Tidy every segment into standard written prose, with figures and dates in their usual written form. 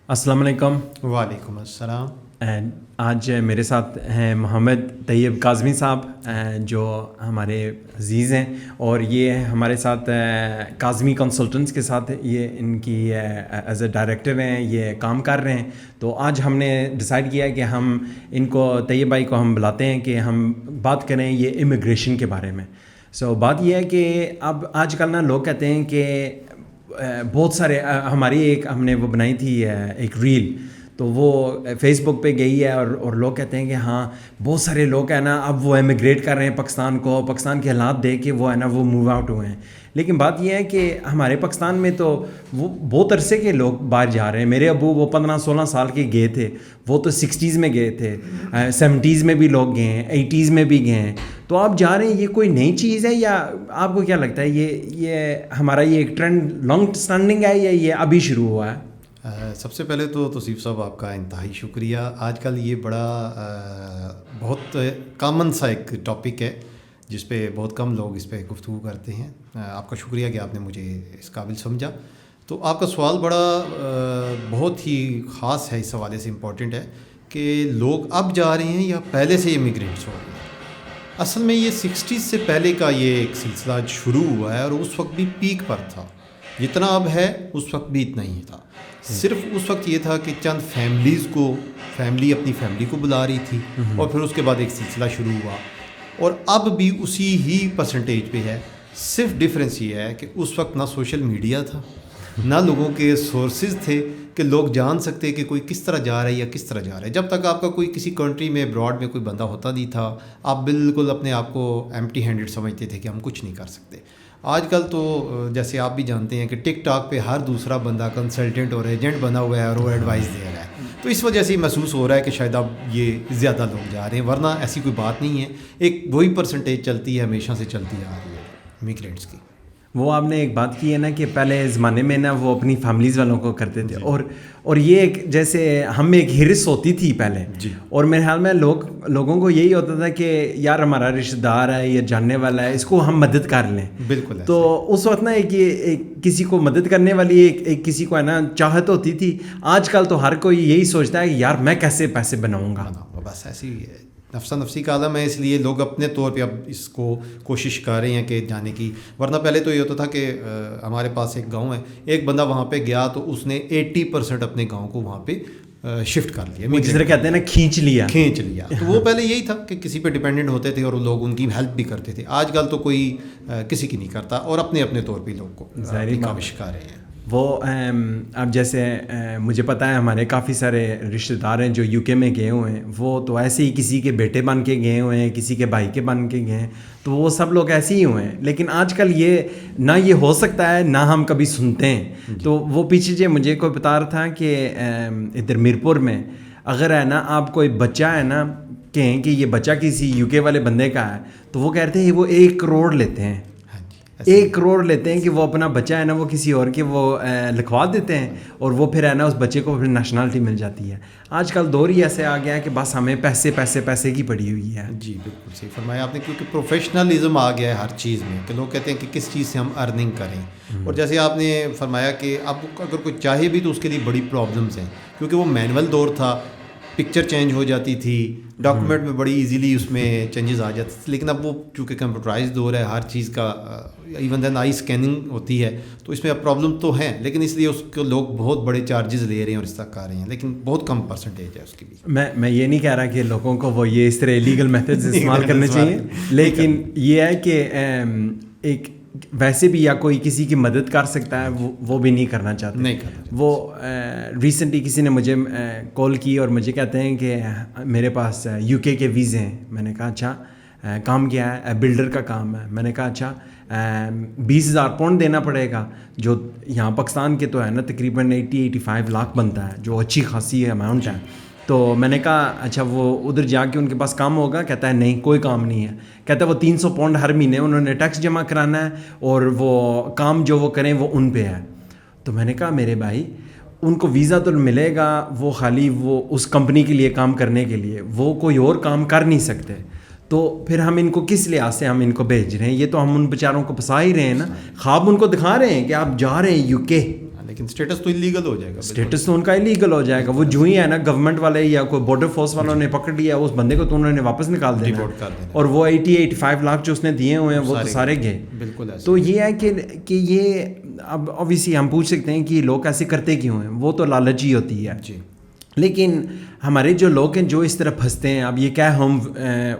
السلام علیکم. وعلیکم السلام. آج میرے ساتھ ہیں محمد طیب کاظمی صاحب جو ہمارے عزیز ہیں, اور یہ ہمارے ساتھ کاظمی کنسلٹنٹس کے ساتھ یہ ان کی ایز اے ڈائریکٹر ہیں, یہ کام کر رہے ہیں. تو آج ہم نے ڈیسائیڈ کیا کہ ہم ان کو, طیب بھائی کو ہم بلاتے ہیں کہ ہم بات کریں یہ امیگریشن کے بارے میں. بات یہ ہے کہ اب آج کل نا لوگ کہتے ہیں کہ بہت سارے, ہماری ایک ہم نے وہ بنائی تھی ایک ریل, تو وہ فیس بک پہ گئی ہے, اور لوگ کہتے ہیں کہ ہاں بہت سارے لوگ ہیں نا اب وہ ایمیگریٹ کر رہے ہیں پاکستان کو, پاکستان کے حالات دیکھ کے وہ ہے نا وہ موو آؤٹ ہوئے ہیں. لیکن بات یہ ہے کہ ہمارے پاکستان میں تو وہ بہت عرصے کے لوگ باہر جا رہے ہیں. میرے ابو وہ 15-16 سال کے گئے تھے, وہ تو 60s میں گئے تھے, 70s میں بھی لوگ گئے ہیں, 80s میں بھی گئے ہیں. تو آپ جا رہے ہیں, یہ کوئی نئی چیز ہے یا آپ کو کیا لگتا ہے یہ ہمارا یہ ایک ٹرینڈ لانگ اسٹینڈنگ ہے یا یہ ابھی شروع ہوا ہے؟ سب سے پہلے تو توصیف صاحب آپ کا انتہائی شکریہ. آج کل یہ بڑا بہت کامن سا ایک ٹاپک ہے جس پہ بہت کم لوگ اس پہ گفتگو کرتے ہیں. آپ کا شکریہ کہ آپ نے مجھے اس قابل سمجھا. تو آپ کا سوال بڑا بہت ہی خاص ہے, اس حوالے سے امپورٹنٹ ہے کہ لوگ اب جا رہے ہیں یا پہلے سے امیگرینٹس ہو رہے ہیں. اصل میں یہ 60s سے پہلے کا یہ ایک سلسلہ شروع ہوا ہے, اور اس وقت بھی پیک پر تھا. جتنا اب ہے اس وقت بھی اتنا ہی تھا. صرف اس وقت یہ تھا کہ چند فیملی اپنی فیملی کو بلا رہی تھی, اور پھر اس کے بعد ایک سلسلہ شروع ہوا, اور اب بھی اسی ہی پرسنٹیج پہ ہے. صرف ڈفرینس یہ ہے کہ اس وقت نہ سوشل میڈیا تھا, نہ لوگوں کے سورسز تھے کہ لوگ جان سکتے کہ کوئی کس طرح جا رہا ہے یا کس طرح جا رہا ہے. جب تک آپ کا کوئی کسی کنٹری میں ابراڈ میں کوئی بندہ ہوتا نہیں تھا, آپ بالکل اپنے آپ کو ایمٹی ہینڈڈ سمجھتے تھے کہ ہم کچھ نہیں کر سکتے. آج کل تو جیسے آپ بھی جانتے ہیں کہ ٹک ٹاک پہ ہر دوسرا بندہ کنسلٹنٹ اور ایجنٹ بنا ہوا ہے, اور وہ ایڈوائس دے رہا ہے. تو اس وجہ سے ہی محسوس ہو رہا ہے کہ شاید اب یہ زیادہ لوگ جا رہے ہیں, ورنہ ایسی کوئی بات نہیں ہے. ایک وہی پرسنٹیج چلتی ہے, ہمیشہ سے چلتی آ رہی ہے امیگرینٹس کی. وہ آپ نے ایک بات کی ہے نا کہ پہلے زمانے میں نا وہ اپنی فیملیز والوں کو کرتے تھے, اور یہ ایک جیسے ہم میں ایک ہرس ہوتی تھی پہلے, اور میرے خیال میں لوگوں کو یہی ہوتا تھا کہ یار ہمارا رشتہ دار ہے یا جاننے والا ہے, اس کو ہم مدد کر لیں. بالکل. تو اس وقت نا ایک کسی کو مدد کرنے والی ایک کسی کو ہے نا چاہت ہوتی تھی. آج کل تو ہر کوئی یہی سوچتا ہے کہ یار میں کیسے پیسے بناؤں گا. بس ایسی نفسی کا عالم ہے, اس لیے لوگ اپنے طور پہ اب اس کو کوشش کر رہے ہیں کہ جانے کی. ورنہ پہلے تو یہ ہوتا تھا کہ ہمارے پاس ایک گاؤں ہے, ایک بندہ وہاں پہ گیا تو اس نے 80% اپنے گاؤں کو وہاں پہ شفٹ کر لیا, جس طرح کہتے ہیں نا کھینچ لیا. تو وہ پہلے یہی تھا کہ کسی پہ ڈیپینڈنٹ ہوتے تھے اور لوگ ان کی ہیلپ بھی کرتے تھے. آج کل تو کوئی کسی کی نہیں کرتا, اور اپنے اپنے طور پہ لوگ کو کاوش کر رہے ہیں. وہ اب جیسے مجھے پتہ ہے ہمارے کافی سارے رشتہ دار ہیں جو یو کے میں گئے ہوئے ہیں, وہ تو ایسے ہی کسی کے بیٹے بن کے گئے ہوئے ہیں, کسی کے بھائی کے بن کے گئے ہیں, تو وہ سب لوگ ایسے ہی ہوئے ہیں. لیکن آج کل یہ نہ یہ ہو سکتا ہے نہ ہم کبھی سنتے ہیں. تو وہ پیچھے جو مجھے کوئی بتا رہا تھا کہ ادھر میرپور میں اگر ہے نا آپ کوئی بچہ ہے نا کہیں کہ یہ بچہ کسی یو کے والے بندے کا ہے, تو وہ کہتے ہیں وہ 1 کروڑ لیتے ہیں. 1 کروڑ لیتے ہیں کہ وہ اپنا بچہ ہے نا وہ کسی اور کے وہ لکھوا دیتے ہیں, اور وہ پھر ہے نا اس بچے کو پھر نیشنلٹی مل جاتی ہے. آج کل دور ہی ایسے آ گیا ہے کہ بس ہمیں پیسے کی پڑی ہوئی ہے. جی بالکل صحیح فرمایا آپ نے, کیونکہ پروفیشنلزم آ گیا ہے ہر چیز میں, کہ لوگ کہتے ہیں کہ کس چیز سے ہم ارننگ کریں. اور جیسے آپ نے فرمایا کہ اب اگر کوئی چاہے بھی تو اس کے لیے بڑی پرابلمس ہیں, کیونکہ وہ مینول دور تھا, پکچر چینج ہو جاتی تھی, ڈاکومنٹ میں بڑی ایزیلی اس میں چینجز آ جاتے تھے. لیکن اب وہ چونکہ کمپیوٹرائز دور ہے, ہر چیز کا ایون دین آئی اسکیننگ ہوتی ہے, تو اس میں اب پرابلم تو ہیں, لیکن اس لیے اس کو لوگ بہت بڑے چارجز لے رہے ہیں اور اس تک کر رہے ہیں, لیکن بہت کم پرسنٹیج ہے اس کی بھی. میں یہ نہیں کہہ رہا کہ لوگوں کو وہ یہ اس طرح ایلیگل میتھڈز استعمال کرنے چاہیے, لیکن یہ ہے کہ ایک ویسے بھی یا کوئی کسی کی مدد کر سکتا ہے وہ بھی نہیں کرنا چاہتے. وہ ریسنٹلی کسی نے مجھے کال کی اور مجھے کہتے ہیں کہ میرے پاس یو کے ویزے ہیں. میں نے کہا اچھا کام کیا ہے؟ بلڈر کا کام ہے. میں نے کہا اچھا 20,000 پاؤنڈ دینا پڑے گا, جو یہاں پاکستان کے تو ہے نا تقریباً 80-85 لاکھ بنتا ہے, جو اچھی خاصی اماؤنٹ ہے. تو میں نے کہا اچھا وہ ادھر جا کے ان کے پاس کام ہوگا؟ کہتا ہے نہیں کوئی کام نہیں ہے. کہتا ہے وہ 300 پاؤنڈ ہر مہینے انہوں نے ٹیکس جمع کرانا ہے, اور وہ کام جو وہ کریں وہ ان پہ ہے. تو میں نے کہا میرے بھائی ان کو ویزا تو ملے گا, وہ خالی وہ اس کمپنی کے لیے کام کرنے کے لیے, وہ کوئی اور کام کر نہیں سکتے. تو پھر ہم ان کو کس لحاظ سے ہم ان کو بھیج رہے ہیں؟ یہ تو ہم ان بیچاروں کو پھنسا ہی رہے ہیں نا. خواب ان کو دکھا رہے ہیں کہ آپ جا رہے ہیں یو کے, لیکن اسٹیٹس تو الیگل ہو جائے گا. اسٹیٹس تو ان کا الیگل ہو جائے گا. وہ جو ہی ہے نا گورنمنٹ والے یا کوئی بارڈر فورس والوں نے پکڑ لیا اس بندے کو تو انہوں نے واپس نکال دینا, اور وہ 80-85 لاکھ جو اس نے دیے ہوئے ہیں وہ تو سارے گئے. بالکل. تو یہ ہے کہ یہ اب اوبیسلی ہم پوچھ سکتے ہیں کہ لوگ ایسے کرتے کیوں ہیں, وہ تو لالچی ہوتی ہے. جی. لیکن ہمارے جو لوگ ہیں جو اس طرح پھنستے ہیں, اب یہ کیا ہوم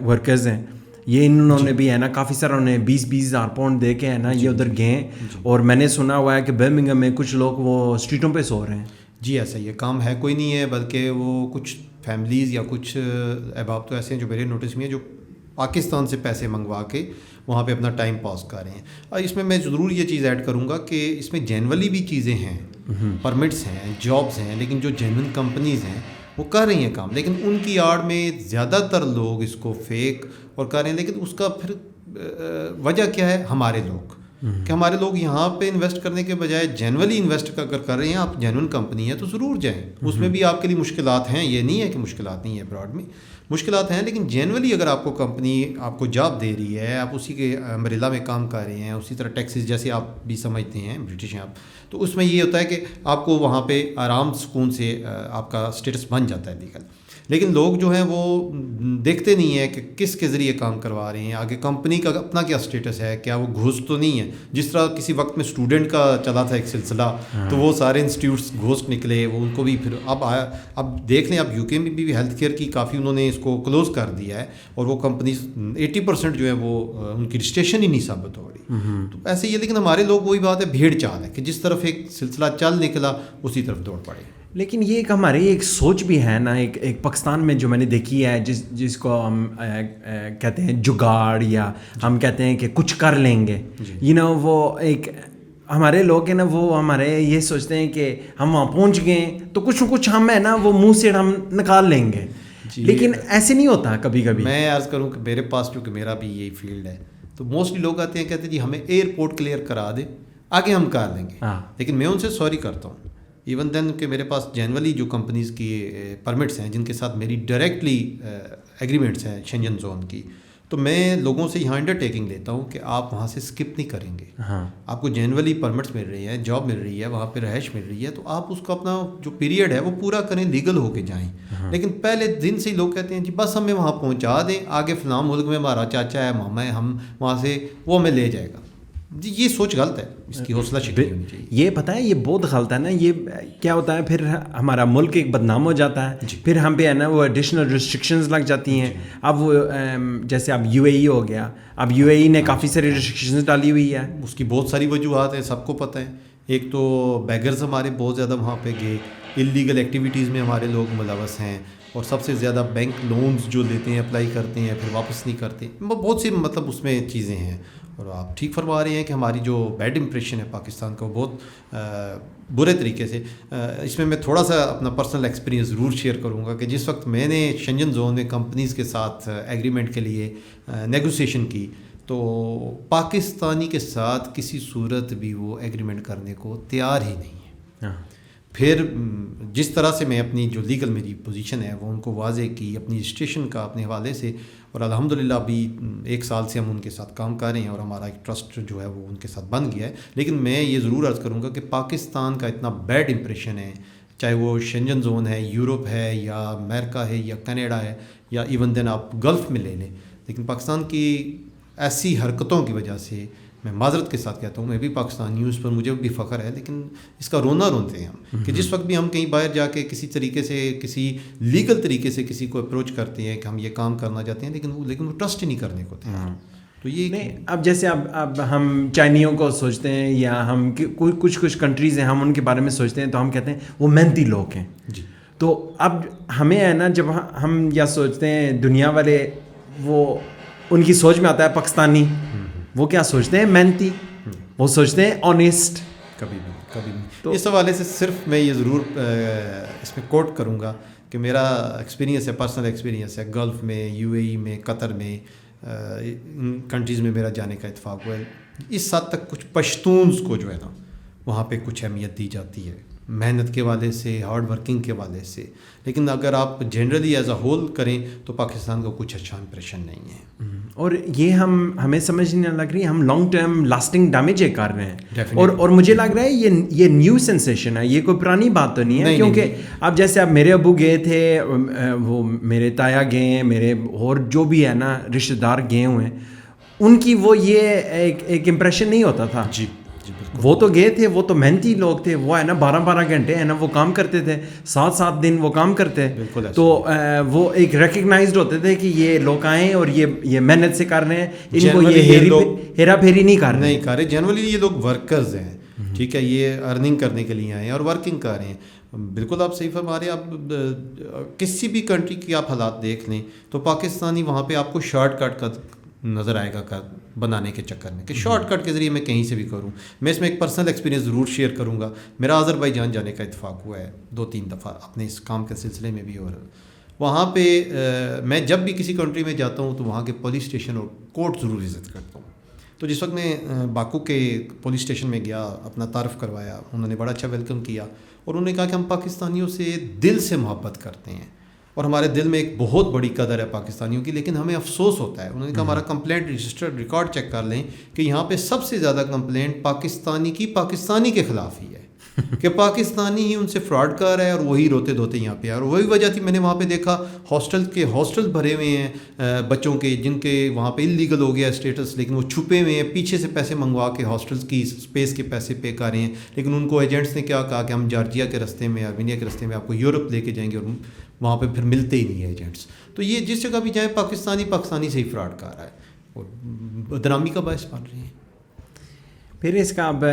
ورکرز ہیں, یہ انہوں نے بھی ہے نا کافی سارا انہیں 20-20 ہزار پاؤنڈ دے کے ہے نا یہ ادھر گئے, اور میں نے سنا ہوا ہے کہ برمنگھم میں کچھ لوگ وہ اسٹریٹوں پہ سو رہے ہیں. جی ایسا یہ کام ہے کوئی نہیں ہے, بلکہ وہ کچھ فیملیز یا کچھ احباب تو ایسے ہیں جو میرے نوٹس میں ہیں جو پاکستان سے پیسے منگوا کے وہاں پہ اپنا ٹائم پاس کر رہے ہیں. اور اس میں ضرور یہ چیز ایڈ کروں گا کہ اس میں جینولی بھی چیزیں ہیں, پرمٹس ہیں, جابس ہیں, لیکن جو جینون کمپنیز ہیں وہ کر رہی ہیں کام, لیکن ان کی آڑ میں زیادہ تر لوگ اس کو فیک اور کر رہے ہیں. لیکن اس کا پھر وجہ کیا ہے, ہمارے لوگ, کہ ہمارے لوگ یہاں پہ انویسٹ کرنے کے بجائے جینولی انویسٹ اگر کر رہے ہیں, آپ جینون کمپنی ہے تو ضرور جائیں. اس میں بھی آپ کے لیے مشکلات ہیں, یہ نہیں ہے کہ مشکلات نہیں ہے, ابراڈ میں مشکلات ہیں, لیکن جینولی اگر آپ کو کمپنی آپ کو جاب دے رہی ہے, آپ اسی کے امبریلا میں کام کر رہے ہیں, اسی طرح ٹیکسز جیسے آپ بھی سمجھتے ہیں برٹش ہیں آپ, تو اس میں یہ ہوتا ہے کہ آپ کو وہاں پہ آرام سکون سے آپ کا اسٹیٹس بن جاتا ہے لیگل. لیکن لوگ جو ہیں وہ دیکھتے نہیں ہیں کہ کس کے ذریعے کام کروا رہے ہیں, آگے کمپنی کا اپنا کیا اسٹیٹس ہے, کیا وہ گھوس تو نہیں ہے. جس طرح کسی وقت میں اسٹوڈنٹ کا چلا تھا ایک سلسلہ, تو وہ سارے انسٹیٹیوٹس گھوس نکلے, وہ ان کو بھی پھر اب دیکھ لیں, اب یو کے میں بھی ہیلتھ کیئر کی کافی انہوں نے اس کو کلوز کر دیا ہے, اور وہ کمپنیز 80% جو ہے وہ ان کی رجسٹریشن ہی نہیں ثابت ہو رہی. تو ایسے ہی, لیکن ہمارے لوگ وہی بات ہے, بھیڑ چال ہے کہ جس طرف ایک سلسلہ چل نکلا اسی طرف دوڑ پڑے. لیکن یہ ایک ہماری ایک سوچ بھی ہے نا, ایک پاکستان میں جو میں نے دیکھی ہے, جس کو ہم کہتے ہیں جگاڑ, یا ہم کہتے ہیں کہ کچھ کر لیں گے, وہ ایک ہمارے لوگ ہیں نا, وہ ہمارے یہ سوچتے ہیں کہ ہم وہاں پہنچ گئے تو کچھ نہ کچھ ہم ہے نا وہ منہ سے ہم نکال لیں گے. لیکن ایسے نہیں ہوتا. کبھی کبھی میں عرض کروں کہ میرے پاس چونکہ میرا بھی یہی فیلڈ ہے, تو موسٹلی لوگ آتے ہیں کہتے ہیں جی ہمیں ایئرپورٹ کلیئر کرا دے, آگے ہم کر لیں گے. لیکن میں ان سے سوری کرتا ہوں ایون دین کہ میرے پاس جینولی جو کمپنیز کی پرمٹس ہیں جن کے ساتھ میری ڈائریکٹلی ایگریمنٹس ہیں شنجن زون کی, تو میں لوگوں سے یہاں انڈرٹیکنگ لیتا ہوں کہ آپ وہاں سے اسکپ نہیں کریں گے. آپ کو جینولی پرمٹس مل رہی ہیں, جاب مل رہی ہے, وہاں پہ رہائش مل رہی ہے, تو آپ اس کو اپنا جو پیریڈ ہے وہ پورا کریں, لیگل ہو کے جائیں. لیکن پہلے دن سے ہی لوگ کہتے ہیں جی بس ہمیں وہاں پہنچا دیں, آگے فلاں ملک میں ہمارا چاچا ہے, ماما ہے, ہم وہاں سے وہ ہمیں لے جائے گا. جی یہ سوچ غلط ہے, اس کی حوصلہ شکنی ہونی چاہیے. یہ پتہ ہے یہ بہت غلط ہے نا. یہ کیا ہوتا ہے پھر ہمارا ملک ایک بدنام ہو جاتا ہے, پھر ہم پہ ہے نا وہ ایڈیشنل ریسٹرکشنز لگ جاتی ہیں. اب وہ جیسے اب یو اے ای ہو گیا, اب یو اے ای نے کافی ساری ریسٹرکشنز ڈالی ہوئی ہے. اس کی بہت ساری وجوہات ہیں, سب کو پتہ ہے. ایک تو بیگرز ہمارے بہت زیادہ وہاں پہ گئے, اللیگل ایکٹیویٹیز میں ہمارے لوگ ملوث ہیں, اور سب سے زیادہ بینک لونز جو لیتے ہیں, اپلائی کرتے ہیں, پھر واپس نہیں کرتے. بہت سی مطلب اس میں چیزیں ہیں. اور آپ ٹھیک فرما رہے ہیں کہ ہماری جو بیڈ امپریشن ہے پاکستان کا وہ بہت برے طریقے سے. اس میں تھوڑا سا اپنا پرسنل ایکسپیرینس ضرور شیئر کروں گا کہ جس وقت میں نے شنجن زون میں کمپنیز کے ساتھ ایگریمنٹ کے لیے نیگوسیشن کی, تو پاکستانی کے ساتھ کسی صورت بھی وہ ایگریمنٹ کرنے کو تیار ہی نہیں ہے. پھر جس طرح سے میں اپنی جو لیگل میری پوزیشن ہے وہ ان کو واضح کی اپنی رجسٹریشن کا اپنے حوالے سے, اور الحمدللہ ابھی 1 سال سے ہم ان کے ساتھ کام کر رہے ہیں, اور ہمارا ایک ٹرسٹ جو ہے وہ ان کے ساتھ بن گیا ہے. لیکن میں یہ ضرور عرض کروں گا کہ پاکستان کا اتنا بیڈ امپریشن ہے, چاہے وہ شنجن زون ہے, یورپ ہے, یا امریکہ ہے, یا کینیڈا ہے, یا ایون دین آپ گلف میں لے لیں, لیکن پاکستان کی ایسی حرکتوں کی وجہ سے میں معذرت کے ساتھ کہتا ہوں, میں بھی پاکستانی ہوں, اس پر مجھے بھی فخر ہے, لیکن اس کا رونا رونتے ہیں ہم کہ جس وقت بھی ہم کہیں باہر جا کے کسی طریقے سے کسی لیگل طریقے سے کسی کو اپروچ کرتے ہیں کہ ہم یہ کام کرنا چاہتے ہیں, لیکن وہ ٹرسٹ ہی نہیں کرنے کو تیار. تو یہ نہیں, اب جیسے اب ہم چائنیوں کو سوچتے ہیں, یا ہم کچھ کنٹریز ہیں ہم ان کے بارے میں سوچتے ہیں, تو ہم کہتے ہیں وہ محنتی لوگ ہیں. جی. تو اب ہمیں ہے نا جب ہم یا سوچتے ہیں دنیا والے, وہ ان کی سوچ میں آتا ہے پاکستانی, وہ کیا سوچتے ہیں محنتی, وہ سوچتے ہیں آنیسٹ. کبھی نہیں. تو اس حوالے سے صرف میں یہ ضرور اس میں کوٹ کروں گا کہ میرا ایکسپیرینس ہے, پرسنل ایکسپیرینس ہے, گلف میں, یو اے ای میں, قطر میں, ان کنٹریز میں میرا جانے کا اتفاق ہوا ہے. اس حد تک کچھ پشتونز کو جو ہے نا وہاں پہ کچھ اہمیت دی جاتی ہے, محنت کے والے سے, ہارڈ ورکنگ کے والے سے. لیکن اگر آپ جنرلی ایز اے ہول کریں تو پاکستان کا کچھ اچھا امپریشن نہیں ہے. اور یہ ہمیں سمجھ نہیں لگ رہی, ہم لانگ ٹرم لاسٹنگ ڈیمیج کر رہے ہیں. اور مجھے لگ رہا ہے یہ نیو سینسیشن ہے, یہ کوئی پرانی بات تو نہیں ہے. کیونکہ اب جیسے اب میرے ابو گئے تھے, وہ میرے تایا گئے ہیں, میرے اور جو بھی ہے نا رشتہ دار گئے ہوئے ہیں, ان کی وہ یہ ایک امپریشن نہیں ہوتا تھا. جی وہ تو گئے تھے, وہ تو محنتی لوگ تھے, وہ ہے نا 12 گھنٹے ہے نا وہ کام کرتے تھے, 7 دن وہ کام کرتے, تو وہ ایک ریکگنائزڈ ہوتے تھے کہ یہ لوگ آئیں اور یہ محنت سے کر رہے ہیں, ان کو یہ ہیرا پھیری نہیں کر رہے. جنرلی یہ لوگ ورکرز ہیں, ٹھیک ہے, یہ ارننگ کرنے کے لیے آئے ہیں اور ورکنگ کر رہے ہیں. بالکل آپ صحیح فرما رہے ہیں. آپ کسی بھی کنٹری کی آپ حالات دیکھ لیں تو پاکستانی وہاں پہ آپ کو شارٹ کٹ کا نظر آئے گا بنانے کے چکر میں, کہ شارٹ کٹ کے ذریعے میں کہیں سے بھی کروں. میں اس میں ایک پرسنل ایکسپیرینس ضرور شیئر کروں گا. میرا آذربائیجان جانے کا اتفاق ہوا ہے 2-3 دفعہ اپنے اس کام کے سلسلے میں بھی, اور وہاں پہ میں جب بھی کسی کنٹری میں جاتا ہوں تو وہاں کے پولیس اسٹیشن اور کورٹ ضرور وزٹ کرتا ہوں. تو جس وقت میں باکو کے پولیس اسٹیشن میں گیا, اپنا تعارف کروایا, انہوں نے بڑا اچھا ویلکم کیا, اور انہوں نے کہا کہ ہم پاکستانیوں سے دل سے محبت کرتے ہیں اور ہمارے دل میں ایک بہت بڑی قدر ہے پاکستانیوں کی, لیکن ہمیں افسوس ہوتا ہے. انہوں نے کہا ہمارا کمپلینٹ رجسٹر ریکارڈ چیک کر لیں کہ یہاں پہ سب سے زیادہ کمپلینٹ پاکستانی کے خلاف ہی ہے, کہ پاکستانی ہی ان سے فراڈ کر رہا ہے اور وہی روتے دھوتے یہاں پہ. اور وہی وجہ تھی, میں نے وہاں پہ دیکھا ہاسٹل بھرے ہوئے ہیں بچوں کے, جن کے وہاں پہ انلیگل ہو گیا اسٹیٹس, لیکن وہ چھپے ہوئے ہیں, پیچھے سے پیسے منگوا کے ہاسٹلس کی اسپیس کے پیسے پے کر رہے ہیں. لیکن ان کو ایجنٹس نے کیا کہا کہ ہم جارجیا کے راستے میں, ارمینیا کے راستے میں آپ کو یورپ لے کے جائیں گے, اور وہاں پہ پھر ملتے ہی نہیں ہے ایجنٹس. تو یہ جس جگہ بھی جائیں پاکستانی سے ہی فراڈ کر رہا ہے اور بدنامی کا باعث بن رہے ہیں. پھر اس کا اب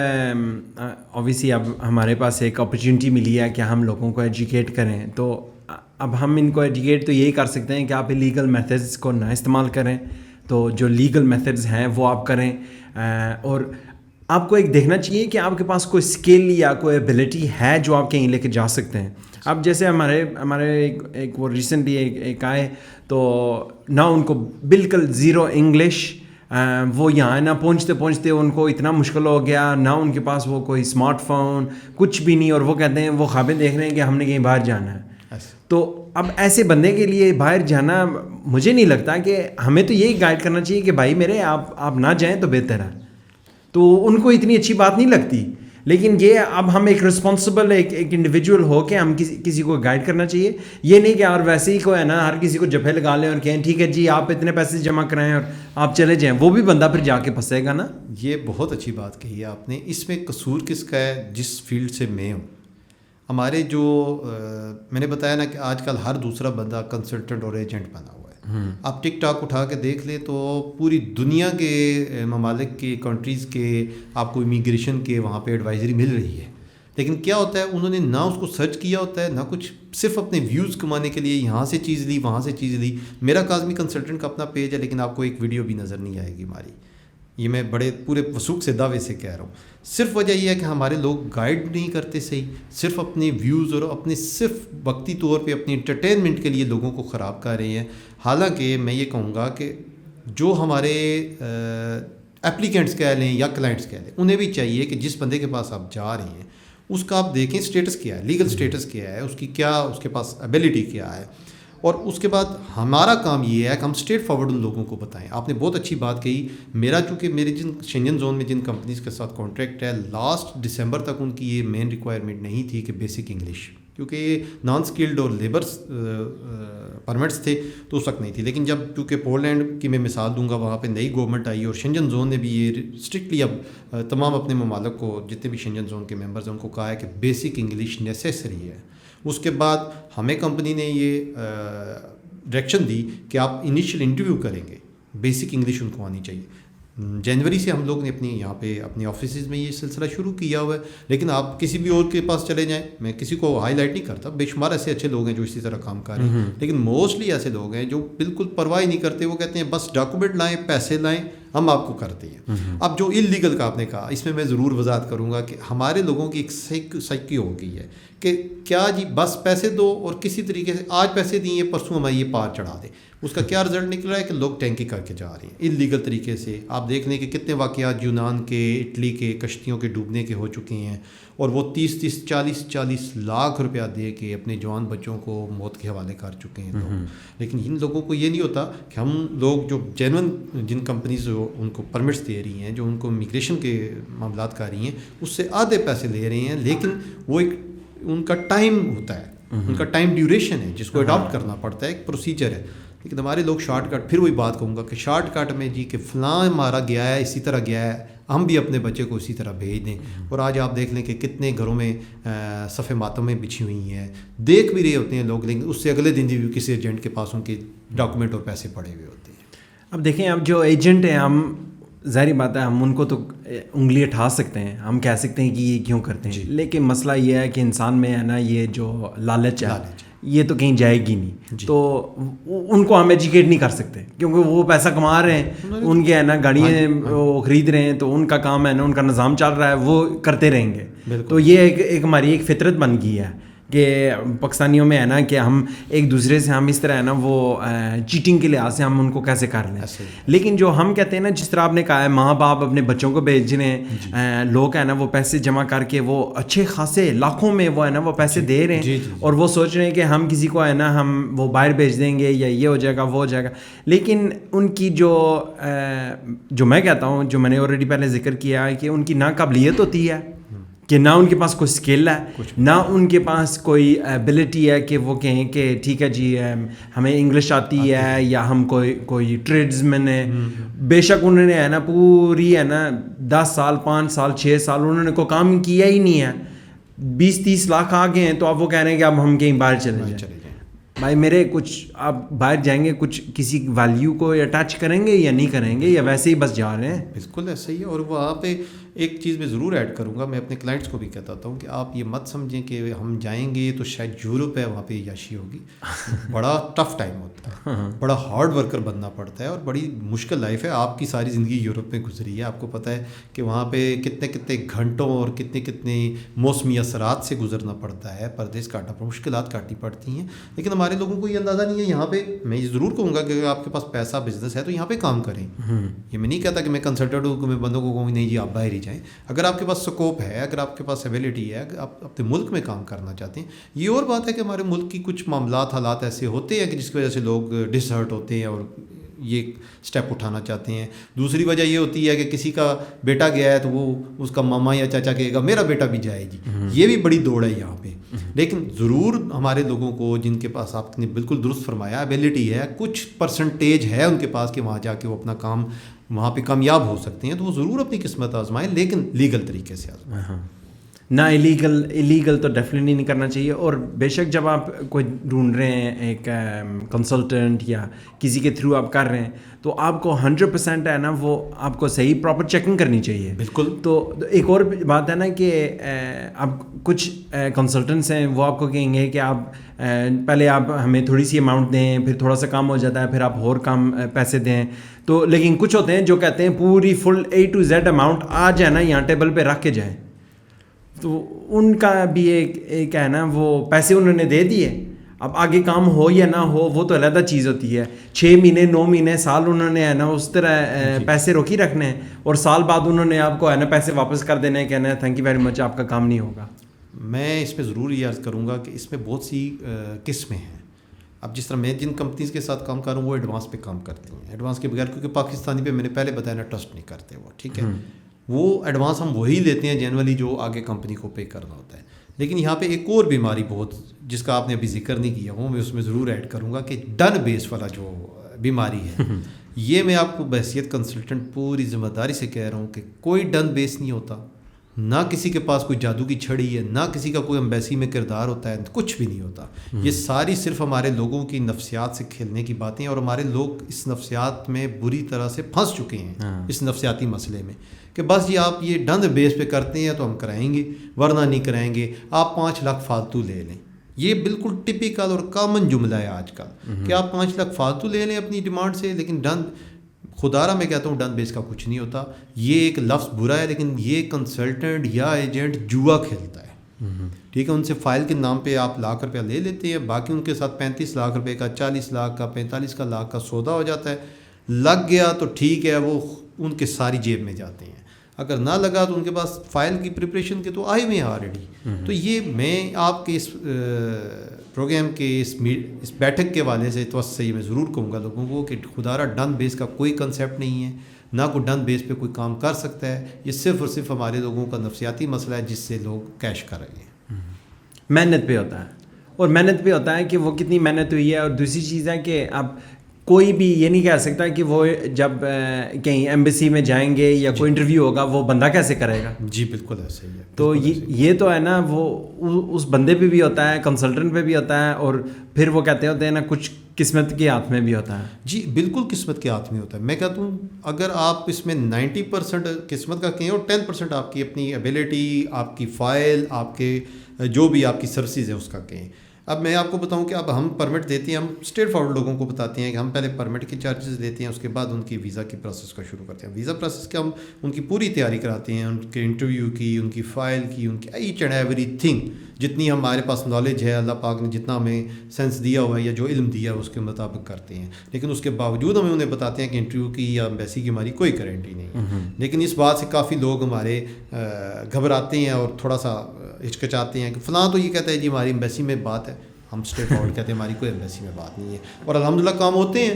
اوبیسلی اب ہمارے پاس ایک اپرچونیٹی ملی ہے کہ ہم لوگوں کو ایجوکیٹ کریں, تو اب ہم ان کو ایجوکیٹ تو یہی کر سکتے ہیں کہ آپ لیگل میتھڈس کو نہ استعمال کریں. تو جو لیگل میتھڈز ہیں وہ آپ کریں, اور آپ کو ایک دیکھنا چاہیے کہ آپ کے پاس کوئی اسکل یا کوئی ایبلٹی ہے جو آپ کہیں لے کے جا سکتے ہیں. اب جیسے ہمارے ایک وہ ریسنٹلی ایک آئے, تو نہ ان کو بالکل زیرو انگلش, وہ یہاں نہ پہنچتے ان کو اتنا مشکل ہو گیا, نہ ان کے پاس وہ کوئی اسمارٹ فون کچھ بھی نہیں, اور وہ کہتے ہیں وہ خوابیں دیکھ رہے ہیں کہ ہم نے کہیں باہر جانا ہے. تو اب ایسے بندے کے لیے باہر جانا, مجھے نہیں لگتا کہ ہمیں تو یہی گائیڈ کرنا چاہیے کہ بھائی میرے آپ نہ جائیں تو بہتر ہے. تو ان کو اتنی اچھی بات نہیں لگتی, لیکن یہ اب ہم ایک رسپانسبل ایک انڈیویجول ہو کے ہم کسی کو گائیڈ کرنا چاہیے. یہ نہیں کہ اور ویسے ہی کو ہے نا ہر کسی کو جبہے لگا لیں اور کہیں ٹھیک ہے جی آپ اتنے پیسے جمع کرائیں اور آپ چلے جائیں, وہ بھی بندہ پھر جا کے پھنسے گا نا. یہ بہت اچھی بات کہی ہے آپ نے. اس میں قصور کس کا ہے؟ جس فیلڈ سے میں ہوں, ہمارے جو میں نے بتایا نا کہ آج کل ہر دوسرا بندہ کنسلٹنٹ اور ایجنٹ بنا ہوا ہے. آپ ٹک ٹاک اٹھا کے دیکھ لیں تو پوری دنیا کے ممالک کے کنٹریز کے آپ کو امیگریشن کے وہاں پہ ایڈوائزری مل رہی ہے. لیکن کیا ہوتا ہے, انہوں نے نہ اس کو سرچ کیا ہوتا ہے, نہ کچھ, صرف اپنے ویوز کمانے کے لیے یہاں سے چیز لی وہاں سے چیز لی. میرا کاظمی کنسلٹنٹ کا اپنا پیج ہے, لیکن آپ کو ایک ویڈیو بھی نظر نہیں آئے گی ہماری. یہ میں بڑے پورے وثوق سے دعوے سے کہہ رہا ہوں. صرف وجہ یہ ہے کہ ہمارے لوگ گائیڈ نہیں کرتے صحیح, صرف اپنے ویوز اور اپنے صرف وقتی طور پہ اپنی انٹرٹینمنٹ کے لیے لوگوں کو خراب کر رہے ہیں. حالانکہ میں یہ کہوں گا کہ جو ہمارے اپلیکینٹس کہہ لیں یا کلائنٹس کہہ لیں, انہیں بھی چاہیے کہ جس بندے کے پاس آپ جا رہے ہیں اس کا آپ دیکھیں اسٹیٹس کیا ہے, لیگل اسٹیٹس کیا ہے, اس کی کیا اس کے پاس ایبیلٹی کیا ہے. اور اس کے بعد ہمارا کام یہ ہے کہ ہم اسٹریٹ فارورڈ ان لوگوں کو بتائیں. آپ نے بہت اچھی بات کہی. میرا چونکہ میرے جن شنجن زون میں جن کمپنیز کے ساتھ کانٹریکٹ ہے, لاسٹ دسمبر تک ان کی یہ مین ریکوائرمنٹ نہیں تھی کہ بیسک انگلش, کیونکہ یہ نان اسکلڈ اور لیبرس پرمٹس تھے تو اس وقت نہیں تھی. لیکن جب چونکہ پولینڈ کی میں مثال دوں گا, وہاں پہ نئی گورنمنٹ آئی اور شنجن زون نے بھی یہ اسٹرکٹلی اب تمام اپنے ممالک کو, جتنے بھی شنجن زون کے ممبرز ہیں ان کو کہا ہے کہ بیسک انگلش نیسیسری ہے. اس کے بعد ہمیں کمپنی نے یہ ڈائریکشن دی کہ آپ انیشیل انٹرویو کریں گے, بیسک انگلش ان کو آنی چاہیے. جنوری سے ہم لوگ نے اپنی یہاں پہ اپنے آفیسز میں یہ سلسلہ شروع کیا ہوا ہے. لیکن آپ کسی بھی اور کے پاس چلے جائیں, میں کسی کو ہائی لائٹ نہیں کرتا, بے شمار ایسے اچھے لوگ ہیں جو اسی طرح کام کر رہے ہیں, لیکن موسٹلی ایسے لوگ ہیں جو بالکل پرواہ نہیں کرتے. وہ کہتے ہیں بس ڈاکومنٹ لائیں, پیسے لائیں, ہم آپ کو کرتے ہیں. اب جو انلیگل کا آپ نے کہا, اس میں ضرور وضاحت کروں گا کہ ہمارے لوگوں کی ایک سائیکی ہو گئی ہے کہ کیا جی بس پیسے دو اور کسی طریقے سے آج پیسے دیے پرسوں ہمیں یہ پار چڑھا دیں. اس کا کیا رزلٹ نکل رہا ہے کہ لوگ ٹینکی کر کے جا رہے ہیں انلیگل طریقے سے. آپ دیکھ لیں کہ کتنے واقعات یونان کے, اٹلی کے کشتیوں کے ڈوبنے کے ہو چکے ہیں, اور وہ 30 40 لاکھ روپیہ دے کے اپنے جوان بچوں کو موت کے حوالے کر چکے ہیں لوگ. لیکن ان لوگوں کو یہ نہیں ہوتا کہ ہم لوگ جو جینون جن کمپنیز ان کو پرمٹس دے رہی ہیں, جو ان کو امیگریشن کے معاملات کر رہی ہیں, اس سے آدھے پیسے لے رہے ہیں, لیکن وہ ایک ان کا ٹائم ہوتا ہے, ان کا ٹائم ڈیوریشن ہے جس کو اڈاپٹ کرنا پڑتا ہے, ایک پروسیجر ہے. لیکن ہمارے لوگ شارٹ کٹ, پھر وہی بات کہوں گا کہ شارٹ کٹ میں جی کہ فلاں ہمارا گیا ہے اسی طرح گیا ہے, ہم بھی اپنے بچے کو اسی طرح بھیج دیں. اور آج آپ دیکھ لیں کہ کتنے گھروں میں صفحے ماتمیں بچھی ہوئی ہیں, دیکھ بھی رہے ہوتے ہیں لوگ, لیکن اس سے اگلے دن بھی کسی ایجنٹ کے پاس ان کے ڈاکومنٹ اور پیسے پڑے ہوئے ہوتے ہیں. اب دیکھیں, اب جو ایجنٹ ہیں, ہم ظاہری بات ہے ہم ان کو تو انگلی اٹھا سکتے ہیں, ہم کہہ سکتے ہیں کہ یہ کیوں کرتے ہیں, لیکن مسئلہ یہ ہے کہ انسان میں ہے نا یہ جو لالچ ہے یہ تو کہیں جائے گی نہیں. تو ان کو ہم ایجوکیٹ نہیں کر سکتے کیونکہ وہ پیسہ کما رہے ہیں, ان کے ہے نا گاڑیاں وہ خرید رہے ہیں, تو ان کا کام ہے نا, ان کا نظام چل رہا ہے, وہ کرتے رہیں گے. تو یہ ایک ہماری ایک فطرت بن گئی ہے کہ پاکستانیوں میں ہے نا کہ ہم ایک دوسرے سے ہم اس طرح ہے نا وہ چیٹنگ کے لحاظ سے ہم ان کو کیسے کر لیں. لیکن جو ہم کہتے ہیں نا, جس طرح آپ نے کہا ہے ماں باپ اپنے بچوں کو بھیج رہے ہیں, لوگ ہے نا وہ پیسے جمع کر کے وہ اچھے خاصے لاکھوں میں وہ ہے نا وہ پیسے دے رہے ہیں, اور وہ سوچ رہے ہیں کہ ہم کسی کو ہے نا ہم وہ باہر بھیج دیں گے یا یہ ہو جائے گا وہ ہو جائے گا. لیکن ان کی جو میں کہتا ہوں, جو میں نے آلریڈی پہلے ذکر کیا ہے کہ ان کی ناقابلیت ہوتی ہے کہ نہ ان کے پاس کوئی اسکل ہے, نہ ان کے پاس کوئی ایبلٹی ہے کہ وہ کہیں کہ ٹھیک ہے جی ہمیں انگلش آتی ہے یا ہم کوئی ٹریڈز مین ہے. بے شک انہوں نے ہے نا پوری ہے نا 10 سال 5 سال 6 سال انہوں نے کوئی کام کیا ہی نہیں ہے, 20-30 لاکھ آ گئے ہیں, تو اب وہ کہہ رہے ہیں کہ اب ہم کہیں باہر چلے جائیں. بھائی میرے کچھ آپ باہر جائیں گے, کچھ کسی ویلیو کو اٹیچ کریں گے یا نہیں کریں گے, یا ویسے ہی بس جا رہے ہیں؟ بالکل ایسا ہی ہے. اور وہاں پہ ایک چیز میں ضرور ایڈ کروں گا, میں اپنے کلائنٹس کو بھی کہتا ہوں کہ آپ یہ مت سمجھیں کہ ہم جائیں گے تو شاید یورپ ہے وہاں پہ عیاشی ہوگی. بڑا ٹف ٹائم ہوتا ہے, بڑا ہارڈ ورکر بننا پڑتا ہے, اور بڑی مشکل لائف ہے. آپ کی ساری زندگی یورپ میں گزری ہے, آپ کو پتہ ہے کہ وہاں پہ کتنے گھنٹوں اور کتنے موسمی اثرات سے گزرنا پڑتا ہے, پردیس کاٹنا پڑتا, مشکلات کاٹنی پڑتی ہیں. لیکن ہمارے لوگوں کو یہ اندازہ نہیں ہے. یہاں پہ میں یہ ضرور کہوں گا کہ اگر آپ کے پاس پیسہ بزنس ہے تو یہاں پہ کام کریں. یہ میں نہیں کہتا کہ میں کنسلٹنٹ ہوں کہ میں بندوں کو کہوں نہیں جی آپ باہر ہی جائیں. اگر آپ کے پاس سکوپ ہے, اگر آپ کے پاس ایبلٹی ہے, اگر آپ اپنے ملک میں کام کرنا چاہتے ہیں. یہ اور بات ہے کہ ہمارے ملک کی کچھ معاملات حالات ایسے ہوتے ہیں کہ جس کی وجہ سے لوگ ڈسہرٹ ہوتے ہیں اور یہ اسٹیپ اٹھانا چاہتے ہیں. دوسری وجہ یہ ہوتی ہے کہ کسی کا بیٹا گیا ہے تو وہ اس کا ماما یا چاچا کہے گا میرا بیٹا بھی جائے جی. یہ بھی بڑی دوڑ ہے یہاں پہ. لیکن ضرور ہمارے لوگوں کو جن کے پاس آپ نے بالکل درست فرمایا ایبلٹی ہے, کچھ پرسنٹیج ہے ان کے پاس کہ وہاں جا کے وہ اپنا کام وہاں پہ کامیاب ہو سکتے ہیں, تو وہ ضرور اپنی قسمت آزمائیں, لیکن لیگل طریقے سے آزمائیں. نہ ایلیگل تو ڈیفینیٹلی نہیں کرنا چاہیے. اور بے شک جب آپ کوئی ڈھونڈ رہے ہیں ایک کنسلٹنٹ یا کسی کے تھرو آپ کر رہے ہیں, تو آپ کو 100% ہے نا وہ آپ کو صحیح پراپر چیکنگ کرنی چاہیے. بالکل. تو ایک اور بات ہے نا کہ اب کچھ کنسلٹنٹس ہیں وہ آپ کو کہیں گے کہ آپ پہلے آپ ہمیں تھوڑی سی اماؤنٹ دیں, پھر تھوڑا سا کام ہو جاتا ہے, پھر آپ اور کم پیسے دیں. تو لیکن کچھ ہوتے ہیں جو کہتے ہیں پوری فل A to Z اماؤنٹ آج ہے نا یہاں ٹیبل پہ رکھ کے جائیں. تو ان کا بھی ایک ہے نا وہ پیسے انہوں نے دے دیے, اب آگے کام ہو یا نہ ہو وہ تو علیحدہ چیز ہوتی ہے. 6 مہینے 9 مہینے سال انہوں نے ہے نا اس طرح پیسے روکی رکھنے ہیں, اور سال بعد انہوں نے آپ کو ہے نا پیسے واپس کر دینے, کہنا ہے تھینک یو ویری مچ آپ کا کام نہیں ہوگا. میں اس پہ ضرور یہ عرض کروں گا کہ اس میں بہت سی قسمیں ہیں. اب جس طرح میں جن کمپنیز کے ساتھ کام کر رہا ہوں وہ ایڈوانس پہ کام کرتی ہیں, ایڈوانس کے بغیر, کیونکہ پاکستانی پہ میں نے پہلے بتایا نا ٹرسٹ نہیں کرتے وہ, ٹھیک ہے. وہ ایڈوانس ہم وہی لیتے ہیں جنرلی جو آگے کمپنی کو پے کرنا ہوتا ہے. لیکن یہاں پہ ایک اور بیماری بہت جس کا آپ نے ابھی ذکر نہیں کیا وہ میں اس میں ضرور ایڈ کروں گا کہ ڈن بیس والا جو بیماری ہے, یہ میں آپ کو بحیثیت کنسلٹنٹ پوری ذمہ داری سے کہہ رہا ہوں کہ کوئی ڈن بیس نہیں ہوتا. نہ کسی کے پاس کوئی جادو کی چھڑی ہے, نہ کسی کا کوئی ایمبیسی میں کردار ہوتا ہے, کچھ بھی نہیں ہوتا. یہ ساری صرف ہمارے لوگوں کی نفسیات سے کھیلنے کی باتیں ہیں, اور ہمارے لوگ اس نفسیات میں بری طرح سے پھنس چکے ہیں اس نفسیاتی مسئلے میں کہ بس یہ آپ یہ ڈند بیس پہ کرتے ہیں تو ہم کرائیں گے, ورنہ نہیں کرائیں گے, آپ 5 لاکھ فالتو لے لیں. یہ بالکل ٹپیکل اور کامن جملہ ہے آج کل کہ آپ 5 لاکھ فالتو لے لیں اپنی ڈیمانڈ سے, لیکن ڈند خدارہ میں کہتا ہوں ڈن بیس کا کچھ نہیں ہوتا. یہ ایک لفظ برا ہے, لیکن یہ کنسلٹنٹ یا ایجنٹ جوا کھیلتا ہے. ٹھیک ہے, ان سے فائل کے نام پہ آپ لاکھ روپیہ لے لیتے ہیں, باقی ان کے ساتھ 35 لاکھ روپے کا 40 لاکھ کا 45 لاکھ کا سودا ہو جاتا ہے. لگ گیا تو ٹھیک ہے, وہ ان کے ساری جیب میں جاتے ہیں. اگر نہ لگا تو ان کے پاس فائل کی پریپریشن کے تو آئے ہوئے ہیں آلریڈی. تو یہ میں آپ کے اس پروگرام کے اس بیٹھک کے والے سے توسع میں ضرور کہوں گا لوگوں کو کہ خدا را ڈن بیس کا کوئی کنسیپٹ نہیں ہے, نہ کوئی ڈن بیس پہ کوئی کام کر سکتا ہے. یہ صرف اور صرف ہمارے لوگوں کا نفسیاتی مسئلہ ہے جس سے لوگ کیش کر رہے ہیں. محنت پہ ہوتا ہے, اور محنت پہ ہوتا ہے کہ وہ کتنی محنت ہوئی ہے. اور دوسری چیز ہے کہ اب کوئی بھی یہ نہیں کہہ سکتا کہ وہ جب کہیں ایمبیسی میں جائیں گے یا کوئی انٹرویو ہوگا وہ بندہ کیسے کرے گا. جی بالکل ایسے ہی ہے. تو یہ تو ہے نا, وہ اس بندے پہ بھی ہوتا ہے, کنسلٹنٹ پہ بھی ہوتا ہے, اور پھر وہ کہتے ہوتے ہیں نا کچھ قسمت کے ہاتھ میں بھی ہوتا ہے. جی بالکل قسمت کے ہاتھ میں ہوتا ہے. میں کہتا ہوں اگر آپ اس میں 90% قسمت کا کہیں اور 10% آپ کی اپنی ایبیلٹی, آپ کی فائل, آپ کے جو بھی آپ کی سروسز ہیں اس کا کہیں. اب میں آپ کو بتاؤں کہ اب ہم پرمٹ دیتے ہیں, ہم اسٹریٹ فارورڈ لوگوں کو بتاتے ہیں کہ ہم پہلے پرمٹ کے چارجز لیتے ہیں, اس کے بعد ان کی ویزا کی پروسیس کا شروع کرتے ہیں. ویزا پروسیس کے ہم ان کی پوری تیاری کراتے ہیں, ان کے انٹرویو کی, ان کی فائل کی, ان کی ایچ اینڈ ایوری تھنگ جتنی ہمارے پاس نالج ہے, اللہ پاک نے جتنا ہمیں سینس دیا ہوا ہے یا جو علم دیا ہے اس کے مطابق کرتے ہیں. لیکن اس کے باوجود ہمیں انہیں بتاتے ہیں کہ انٹرویو کی یا ایمبیسی کی ہماری کوئی گارنٹی نہیں ہے. لیکن اس بات سے کافی لوگ ہمارے گھبراتے ہیں اور تھوڑا سا ہچکچاتے ہیں کہ فلاں تو یہ کہتا ہے جی ہماری ایمبیسی میں بات ہے. ہم اسٹریٹ فارورڈ کہتے ہیں ہماری کوئی ایمبیسی میں بات نہیں ہے, اور الحمدللہ کام ہوتے ہیں.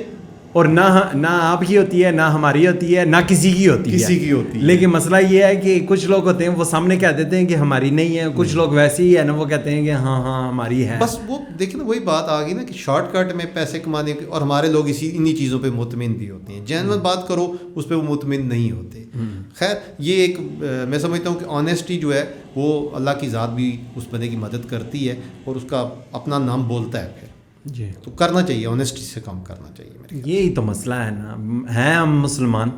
اور نہ آپ کی ہوتی ہے, نہ ہماری ہوتی ہے, نہ کسی کی ہوتی ہے. لیکن مسئلہ یہ ہے کہ کچھ لوگ ہوتے ہیں وہ سامنے کہہ دیتے ہیں کہ ہماری نہیں ہے, کچھ لوگ ویسے ہی ہے نا وہ کہتے ہیں کہ ہاں ہماری ہے. بس وہ دیکھیں نا وہی بات آ گئی نا کہ شارٹ کٹ میں پیسے کمانے کے, اور ہمارے لوگ انہی چیزوں پہ مطمئن بھی ہوتے ہیں. جینوئن بات کرو اس پہ وہ مطمئن نہیں ہوتے. خیر یہ ایک میں سمجھتا ہوں کہ آنیسٹی جو ہے وہ اللہ کی ذات بھی اس بندے کی مدد کرتی ہے اور اس کا اپنا نام بولتا ہے. پھر جی تو کرنا چاہیے, آنیسٹی سے کام کرنا چاہیے. یہی تو مسئلہ ہے نا, ہیں ہم مسلمان,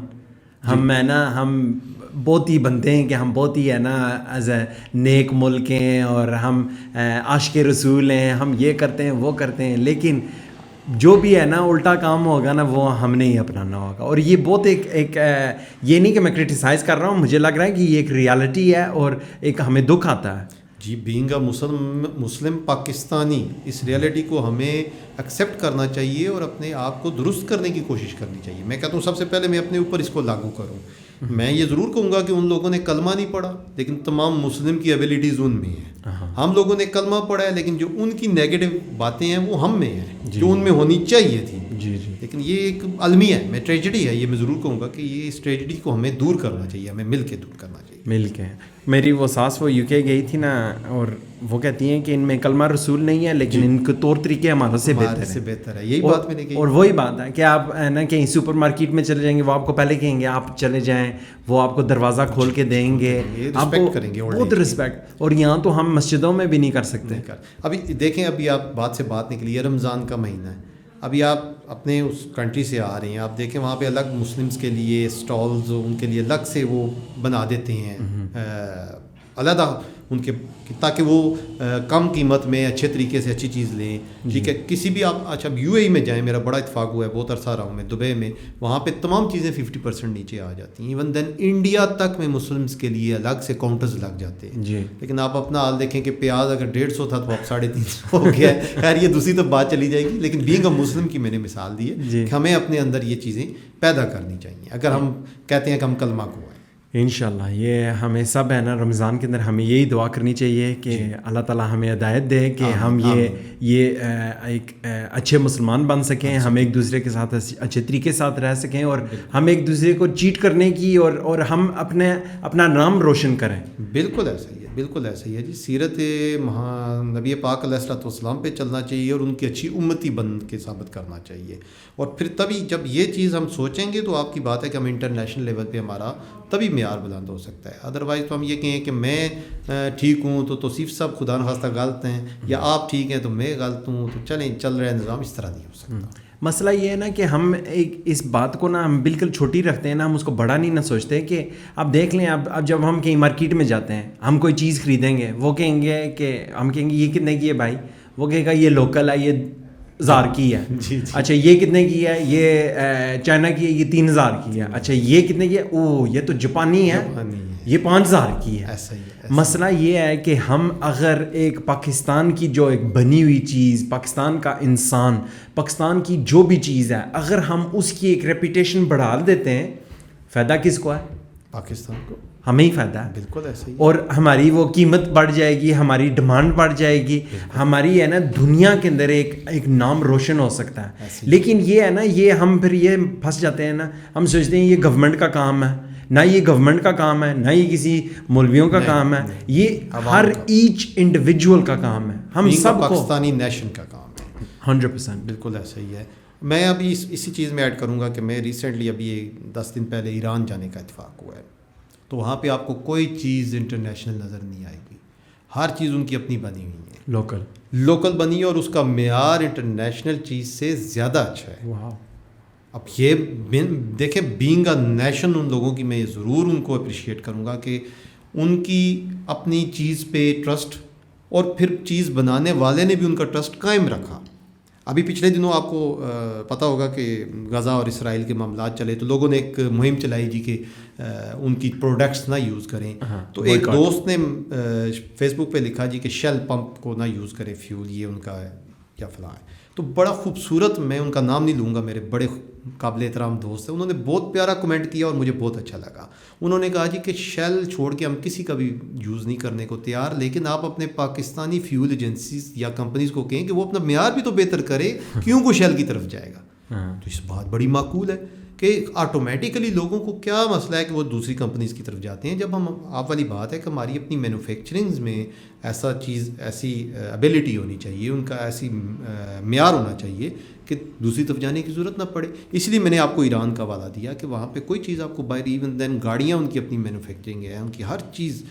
ہم ہے نا, ہم بہت ہی بنتے ہیں کہ ہم بہت ہی ہے نا ایز اے نیک ملک ہیں اور ہم عاشق رسول ہیں, ہم یہ کرتے ہیں وہ کرتے ہیں. لیکن جو بھی ہے نا الٹا کام ہوگا نا وہ ہم نے ہی اپنانا ہوگا. اور یہ بہت ایک یہ نہیں کہ میں کرٹیسائز کر رہا ہوں, مجھے لگ رہا ہے کہ یہ ایک ریالٹی ہے اور ایک ہمیں دکھ آتا ہے. جی بینگ اے مسلم پاکستانی, اس ریالٹی کو ہمیں ایکسیپٹ کرنا چاہیے اور اپنے آپ کو درست کرنے کی کوشش کرنی چاہیے. میں کہتا ہوں سب سے پہلے میں اپنے اوپر اس کو لاگو کروں. میں یہ ضرور کہوں گا کہ ان لوگوں نے کلمہ نہیں پڑھا لیکن تمام مسلم کی ایبیلٹیز ان میں ہیں. ہم لوگوں نے کلمہ پڑھا ہے لیکن جو ان کی نیگیٹو باتیں ہیں وہ ہم میں ہیں, جو ان میں ہونی چاہیے تھی. لیکن یہ ایک المیہ ہے, میں ٹریجڈی ہے, یہ میں ضرور کہوں گا کہ یہ اس ٹریجڈی کو ہمیں دور کرنا چاہیے, ہمیں مل کے دور کرنا چاہیے. مل کے. میری وہ ساس وہ UK گئی تھی نا, اور وہ کہتی ہیں کہ ان میں کلمہ رسول نہیں ہے لیکن ان کے طور طریقے ہمارے سے بہتر ہے. یہی بات میں نے کہی. اور وہی بات ہے کہ آپ نا کہیں سپر مارکیٹ میں چلے جائیں گے, وہ آپ کو پہلے کہیں گے آپ چلے جائیں, وہ آپ کو دروازہ کھول کے دیں گے, آپ کو بہت رسپیکٹ. اور یہاں تو ہم مسجدوں میں بھی نہیں کر سکتے. ابھی دیکھیں, ابھی آپ بات سے بات نکلی ہے, رمضان کا مہینہ ہے, ابھی آپ اپنے اس کنٹری سے آ رہے ہیں, آپ دیکھیں وہاں پہ الگ مسلمس کے لیے اسٹالز ان کے لیے الگ سے وہ بنا دیتے ہیں علیحدہ ان کے, تاکہ وہ کم قیمت میں اچھے طریقے سے اچھی چیز لیں. ٹھیک ہے, کسی بھی آپ اچھا UAE میں جائیں, میرا بڑا اتفاق ہوا ہے, بہت عرصہ رہا ہوں میں دبئی میں, وہاں پہ تمام چیزیں 50% نیچے آ جاتی ہیں. ایون دین انڈیا تک میں مسلمس کے لیے الگ سے کاؤنٹرز لگ جاتے ہیں. لیکن آپ اپنا حال دیکھیں کہ پیاز اگر 150 تھا تو اب 350 ہو گیا ہے. خیر یہ دوسری تو بات چلی جائے گی, لیکن بینگ اے مسلم کی میں نے مثال دی ہے کہ ہمیں اپنے اندر یہ چیزیں پیدا کرنی چاہیے اگر ہم کہتے ہیں کہ ہم کلمہ کو ہیں. انشاءاللہ یہ ہمیں سب ہے نا رمضان کے اندر ہمیں یہی دعا کرنی چاہیے کہ اللہ تعالیٰ ہمیں ہدایت دے کہ ہم یہ ایک اچھے مسلمان بن سکیں, ہم ایک دوسرے کے ساتھ اچھے طریقے ساتھ رہ سکیں, اور ہم ایک دوسرے کو چیٹ کرنے کی اور ہم اپنا نام روشن کریں. بالکل ایسا ہی ہے, بالکل ایسا ہی ہے جی. سیرت نبی پاک علیہ الصلوۃ والسلام پہ چلنا چاہیے اور ان کی اچھی امتی بن کے ثابت کرنا چاہیے. اور پھر تبھی جب یہ چیز ہم سوچیں گے تو آپ کی بات ہے کہ ہم انٹرنیشنل لیول پہ ہمارا تبھی معیار بلند ہو سکتا ہے. ادروائز تو ہم یہ کہیں کہ میں ٹھیک ہوں تو توصیف صاحب خدا نخواستہ غلط ہیں, یا آپ ٹھیک ہیں تو میں غلط ہوں, تو چلیں چل رہا ہے نظام, اس طرح نہیں ہو سکتا. مسئلہ یہ ہے نا کہ ہم اس بات کو نا ہم بالکل چھوٹی رکھتے ہیں نا, ہم اس کو بڑا نہیں نہ سوچتے. کہ اب دیکھ لیں, اب جب ہم کہیں مارکیٹ میں جاتے ہیں, ہم کوئی چیز خریدیں گے, وہ کہیں گے کہ ہم کہیں گے یہ کتنے کی ہے بھائی, وہ کہے گا یہ لوکل ہے, یہ 1000 کی ہے. اچھا یہ کتنے کی ہے, یہ چائنا کی ہے, یہ 3000 کی ہے. اچھا یہ کتنے کی ہے, او یہ تو جاپانی ہے, یہ 5000 کی ہے. مسئلہ یہ ہے کہ ہم اگر ایک پاکستان کی جو ایک بنی ہوئی چیز, پاکستان کا انسان, پاکستان کی جو بھی چیز ہے, اگر ہم اس کی ایک ریپیٹیشن بڑھا دیتے ہیں, فائدہ کس کو ہے؟ پاکستان کو. ہمیں ہی فائدہ ہے. بالکل ایسے ہی. اور ہماری وہ قیمت بڑھ جائے گی, ہماری ڈیمانڈ بڑھ جائے گی, ہماری ہے نا دنیا کے اندر ایک نام روشن ہو سکتا ہے. لیکن یہ ہے نا, یہ ہم پھر یہ پھنس جاتے ہیں نا, ہم سوچتے ہیں یہ گورنمنٹ کا کام ہے. نہ یہ گورنمنٹ کا کام ہے, نہ یہ کسی مولویوں کا کام ہے, یہ ہر ایچ انڈیویجول کا کام ہے. ہم سب کو پاکستانی نیشن کا کام ہے. 100%. بالکل ایسا ہی ہے. میں ابھی اسی چیز میں ایڈ کروں گا کہ میں ریسنٹلی ابھی 10 دن پہلے ایران جانے کا اتفاق ہوا ہے. تو وہاں پہ آپ کو کوئی چیز انٹرنیشنل نظر نہیں آئے گی. ہر چیز ان کی اپنی بنی ہوئی ہے, لوکل بنی ہے, اور اس کا معیار انٹرنیشنل چیز سے زیادہ اچھا ہے. اب یہ دیکھیں, بینگ اے نیشن ان لوگوں کی میں ضرور ان کو اپریشیٹ کروں گا کہ ان کی اپنی چیز پہ ٹرسٹ, اور پھر چیز بنانے والے نے بھی ان کا ٹرسٹ قائم رکھا. ابھی پچھلے دنوں آپ کو پتہ ہوگا کہ غزہ اور اسرائیل کے معاملات چلے, تو لوگوں نے ایک مہم چلائی جی کہ ان کی پروڈکٹس نہ یوز کریں. تو ایک دوست نے فیس بک پہ لکھا جی کہ شیل پمپ کو نہ یوز کریں فیول, یہ ان کا ہے یا فلاں ہے. تو بڑا خوبصورت, میں ان کا نام نہیں لوں گا, میرے بڑے قابل احترام دوست ہیں, انہوں نے بہت پیارا کمنٹ کیا اور مجھے بہت اچھا لگا. انہوں نے کہا جی کہ شیل چھوڑ کے ہم کسی کا بھی یوز نہیں کرنے کو تیار, لیکن آپ اپنے پاکستانی فیول ایجنسیز یا کمپنیز کو کہیں کہ وہ اپنا معیار بھی تو بہتر کرے, کیوں کو شیل کی طرف جائے گا. تو اس بات بڑی معقول ہے کہ آٹومیٹیکلی لوگوں کو کیا مسئلہ ہے کہ وہ دوسری کمپنیز کی طرف جاتے ہیں, جب ہم, آپ والی بات ہے کہ ہماری اپنی مینوفیکچرنگز میں ایسا چیز, ایسی ایبیلٹی ہونی چاہیے, ان کا ایسی معیار ہونا چاہیے کہ دوسری طرف جانے کی ضرورت نہ پڑے. اس لیے میں نے آپ کو ایران کا حوالہ دیا کہ وہاں پہ کوئی چیز آپ کو بائی ایون دین گاڑیاں ان کی اپنی مینوفیکچرنگ ہے, ان کی ہر چیز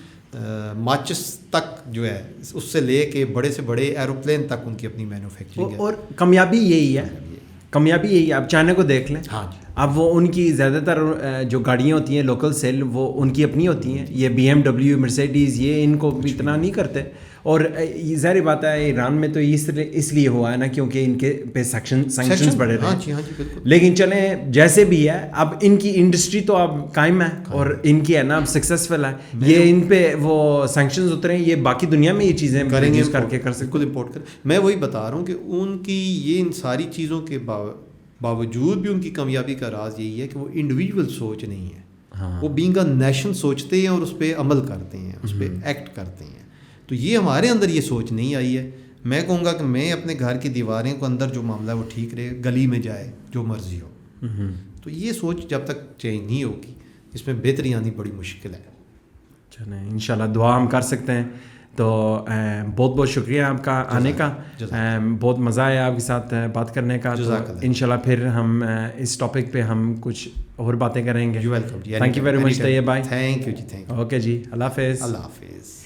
ماچس تک جو ہے, اس سے لے کے بڑے سے بڑے ایروپلین تک ان کی اپنی مینوفیکچرنگ ہے. اور کامیابی یہی ہے, کامیابی یہی ہے. آپ چائنا کو دیکھ لیں, ہاں جی, اب وہ ان کی زیادہ تر جو گاڑیاں ہوتی ہیں لوکل سیل, وہ ان کی اپنی ہوتی ہیں. یہ BMW, مرسیڈیز, یہ ان کو اتنا نہیں کرتے. اور ظاہر بات ہے ایران میں تو اس لیے ہوا ہے نا کیونکہ ان کے پہ سینکشنز بڑھے رہے ہیں. لیکن چلیں جیسے بھی ہے, اب ان کی انڈسٹری تو اب قائم ہے اور ان کی ہے نا اب سکسیزفل ہے. یہ ان پہ وہ سینکشنز اترے ہیں, یہ باقی دنیا میں یہ چیزیں کریں گے, کر کے کر سکتے, بالکل امپورٹ کریں. میں وہی بتا رہا ہوں کہ ان کی یہ ان ساری چیزوں کے باوجود بھی ان کی کامیابی کا راز یہی ہے کہ وہ انڈیویجول سوچ نہیں ہے, وہ بینگ اے نیشن سوچتے ہیں اور اس پہ عمل کرتے ہیں, اس پہ ایکٹ کرتے ہیں. تو یہ ہمارے اندر یہ سوچ نہیں آئی ہے. میں کہوں گا کہ میں اپنے گھر کی دیواریں کو اندر جو معاملہ ہے وہ ٹھیک رہے, گلی میں جائے جو مرضی ہو. تو یہ سوچ جب تک چینج نہیں ہوگی, اس میں بہتری آنی بڑی مشکل ہے. چلیں انشاءاللہ دعا ہم کر سکتے ہیں. تو بہت بہت شکریہ آپ کا آنے کا, بہت مزہ آیا آپ کے ساتھ بات کرنے کا. انشاءاللہ پھر ہم اس ٹاپک پہ ہم کچھ اور باتیں کریں گے. ویلکم جی, thank you very much Tayyab بھائی. تھینک یو جی, تھینک یو. اوکے جی, اللہ حافظ. اللہ حافظ.